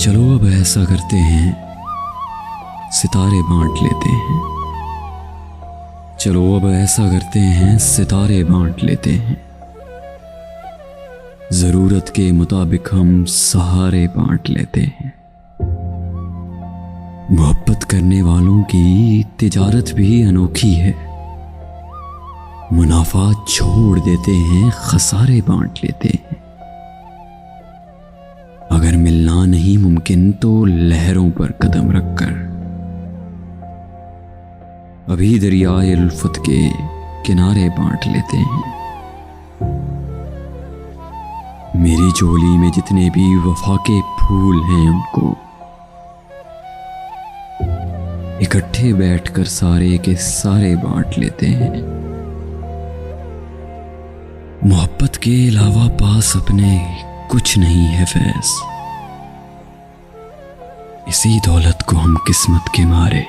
चलो अब ऐसा करते हैं, सितारे बांट लेते हैं। चलो अब ऐसा करते हैं, सितारे बांट लेते हैं। जरूरत के मुताबिक हम सहारे बांट लेते हैं। मोहब्बत करने वालों की तिजारत भी अनोखी है। मुनाफा छोड़ देते हैं, खसारे बांट लेते हैं। अगर मिलना नहीं मुमकिन तो लहरों पर कदम रखकर अभी दरियाए उल्फत के किनारे बांट लेते हैं। मेरी झोली में जितने भी वफा के फूल हैं उनको इकट्ठे बैठकर सारे के सारे बांट लेते हैं। मोहब्बत के अलावा पास अपने कुछ नहीं है फैज़। इसी दौलत को हम किस्मत के मारे